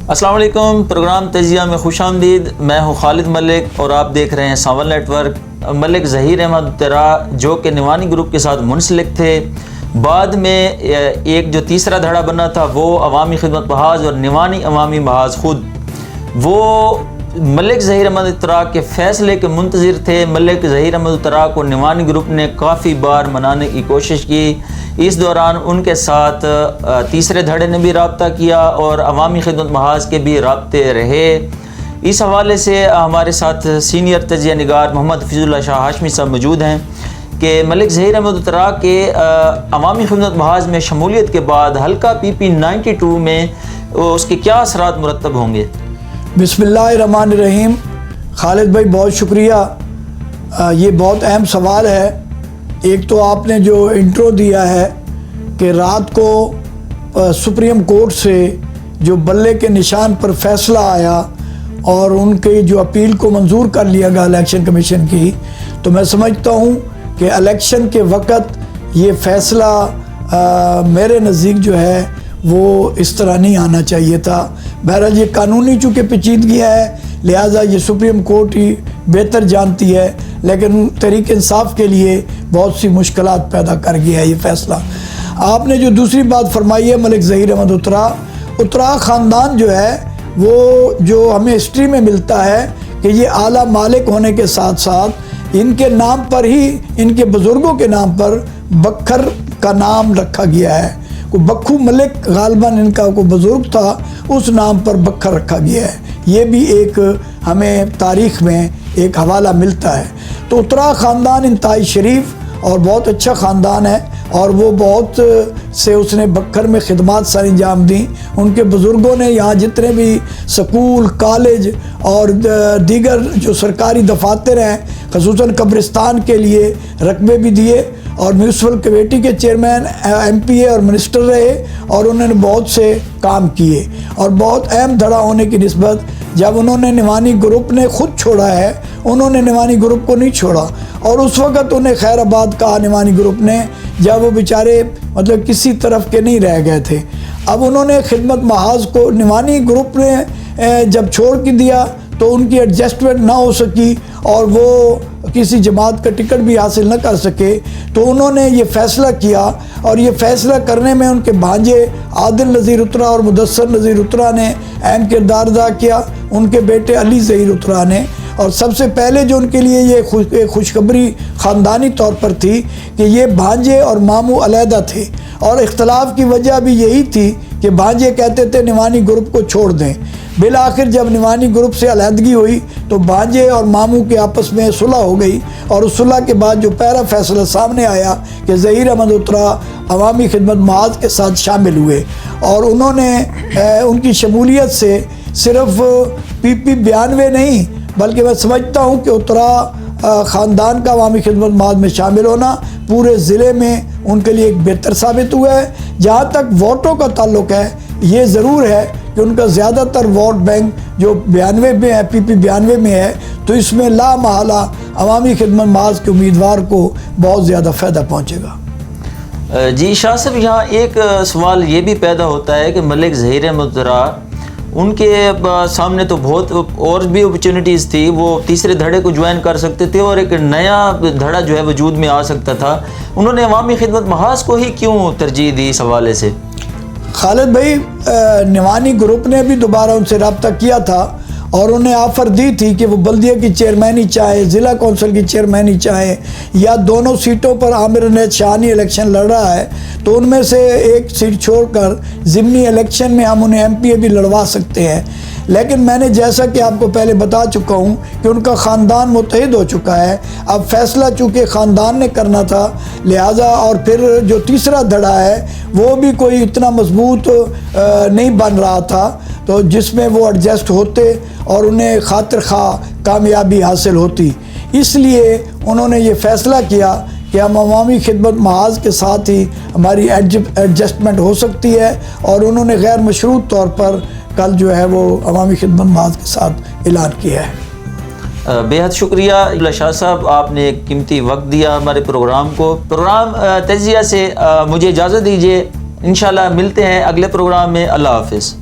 السلام علیکم، پروگرام تجزیہ میں خوش آمدید۔ میں ہوں خالد ملک اور آپ دیکھ رہے ہیں ساول نیٹ ورک۔ ملک ظہیر احمد اترا جو کہ نوانی گروپ کے ساتھ منسلک تھے، بعد میں ایک جو تیسرا دھڑا بنا تھا وہ عوامی خدمت محاذ اور نوانی عوامی محاذ خود، وہ ملک ظہیر احمد اترا کے فیصلے کے منتظر تھے۔ ملک ظہیر احمد اترا کو نوانی گروپ نے کافی بار منانے کی کوشش کی۔ اس دوران ان کے ساتھ تیسرے دھڑے نے بھی رابطہ کیا اور عوامی خدمت محاذ کے بھی رابطے رہے۔ اس حوالے سے ہمارے ساتھ سینئر تجزیہ نگار محمد حفیظ اللہ شاہ ہاشمی صاحب موجود ہیں کہ ملک ظہیر احمد اترا کے عوامی خدمت محاذ میں شمولیت کے بعد حلقہ PP 92 میں اس کے کیا اثرات مرتب ہوں گے؟ بسم اللہ الرحمن الرحیم۔ خالد بھائی بہت شکریہ، یہ بہت اہم سوال ہے۔ ایک تو آپ نے جو انٹرو دیا ہے کہ رات کو سپریم کورٹ سے جو بلے کے نشان پر فیصلہ آیا اور ان کی جو اپیل کو منظور کر لیا گیا الیکشن کمیشن کی، تو میں سمجھتا ہوں کہ الیکشن کے وقت یہ فیصلہ میرے نزدیک جو ہے وہ اس طرح نہیں آنا چاہیے تھا۔ بہرحال یہ قانونی چونکہ پیچیدگی ہے، لہٰذا یہ سپریم کورٹ ہی بہتر جانتی ہے، لیکن تحریک انصاف کے لیے بہت سی مشکلات پیدا کر گیا ہے یہ فیصلہ۔ آپ نے جو دوسری بات فرمائی ہے ملک ظہیر احمد اترا خاندان جو ہے وہ جو ہمیں ہسٹری میں ملتا ہے کہ یہ اعلیٰ مالک ہونے کے ساتھ ساتھ ان کے نام پر ہی، ان کے بزرگوں کے نام پر بکھر کا نام رکھا گیا ہے۔ کو بکھو ملک غالباً ان کا کو بزرگ تھا، اس نام پر بکھر رکھا گیا ہے۔ یہ بھی ایک ہمیں تاریخ میں ایک حوالہ ملتا ہے۔ تو اترا خاندان انتہائی شریف اور بہت اچھا خاندان ہے، اور وہ بہت سے اس نے بکھر میں خدمات سر انجام دیں۔ ان کے بزرگوں نے یہاں جتنے بھی سکول، کالج اور دیگر جو سرکاری دفاتر ہیں، خصوصاً قبرستان کے لیے رقبے بھی دیے، اور میونسپل کمیٹی کے چیئرمین MP اور منسٹر رہے، اور انہوں نے بہت سے کام کیے۔ اور بہت اہم دھڑا ہونے کی نسبت جب انہوں نے نوانی گروپ نے خود چھوڑا ہے، انہوں نے نوانی گروپ کو نہیں چھوڑا، اور اس وقت انہیں خیر آباد کہا نوانی گروپ نے، جب وہ بیچارے مطلب کسی طرف کے نہیں رہ گئے تھے۔ اب انہوں نے خدمت محاذ کو نوانی گروپ نے جب چھوڑ کے دیا تو ان کی ایڈجسٹمنٹ نہ ہو سکی اور وہ کسی جماعت کا ٹکٹ بھی حاصل نہ کر سکے، تو انہوں نے یہ فیصلہ کیا، اور یہ فیصلہ کرنے میں ان کے بھانجے عادل نذیر اترا اور مدثر نذیر اترا نے اہم کردار ادا کیا، ان کے بیٹے علی ظہیر اترا نے۔ اور سب سے پہلے جو ان کے لیے یہ خوشخبری خاندانی طور پر تھی کہ یہ بھانجے اور ماموں علیحدہ تھے، اور اختلاف کی وجہ بھی یہی تھی کہ بھانجے کہتے تھے نوانی گروپ کو چھوڑ دیں۔ بالآخر جب نوانی گروپ سے علیحدگی ہوئی تو بھانجے اور ماموں کے آپس میں صلح ہو گئی، اور اس صلح کے بعد جو پہلا فیصلہ سامنے آیا کہ ظہیر احمد اترا عوامی خدمت محاذ کے ساتھ شامل ہوئے، اور انہوں نے ان کی شمولیت سے صرف PP 92 نہیں بلکہ میں سمجھتا ہوں کہ اترا خاندان کا عوامی خدمت محاذ میں شامل ہونا پورے ضلع میں ان کے لیے ایک بہتر ثابت ہوا ہے۔ جہاں تک ووٹوں کا تعلق ہے، یہ ضرور ہے کہ ان کا زیادہ تر ووٹ بینک جو 92 میں ہے، PP 92 میں ہے، تو اس میں لا محالہ عوامی خدمت محاذ کے امیدوار کو بہت زیادہ فائدہ پہنچے گا۔ جی شاہ صاحب، یہاں ایک سوال یہ بھی پیدا ہوتا ہے کہ ملک ظہیر احمد اترا ان کے سامنے تو بہت اور بھی اپرچونٹیز تھی، وہ تیسرے دھڑے کو جوائن کر سکتے تھے اور ایک نیا دھڑا جو ہے وجود میں آ سکتا تھا، انہوں نے عوامی خدمت محاذ کو ہی کیوں ترجیح دی اس حوالے سے؟ خالد بھائی، نوانی گروپ نے بھی دوبارہ ان سے رابطہ کیا تھا اور انہیں آفر دی تھی کہ وہ بلدیہ کی چیئرمینی چاہے، ضلع کونسل کی چیئرمینی چاہے، یا دونوں سیٹوں پر عامر عنایت شاہانی الیکشن لڑ رہا ہے تو ان میں سے ایک سیٹ چھوڑ کر ضمنی الیکشن میں ہم انہیں MPA بھی لڑوا سکتے ہیں۔ لیکن میں نے جیسا کہ آپ کو پہلے بتا چکا ہوں کہ ان کا خاندان متحد ہو چکا ہے، اب فیصلہ چونکہ خاندان نے کرنا تھا، لہٰذا اور پھر جو تیسرا دھڑا ہے وہ بھی کوئی اتنا مضبوط نہیں بن رہا تھا، تو جس میں وہ ایڈجسٹ ہوتے اور انہیں خاطر خواہ کامیابی حاصل ہوتی، اس لیے انہوں نے یہ فیصلہ کیا کہ ہم عوامی خدمت محاذ کے ساتھ ہی ہماری ایڈجسٹمنٹ ہو سکتی ہے، اور انہوں نے غیر مشروط طور پر کل جو ہے وہ عوامی خدمت محاذ کے ساتھ اعلان کیا ہے۔ بے حد شکریہ شاہ صاحب، آپ نے ایک قیمتی وقت دیا ہمارے پروگرام کو۔ پروگرام تجزیہ سے مجھے اجازت دیجیے، انشاءاللہ ملتے ہیں اگلے پروگرام میں۔ اللہ حافظ۔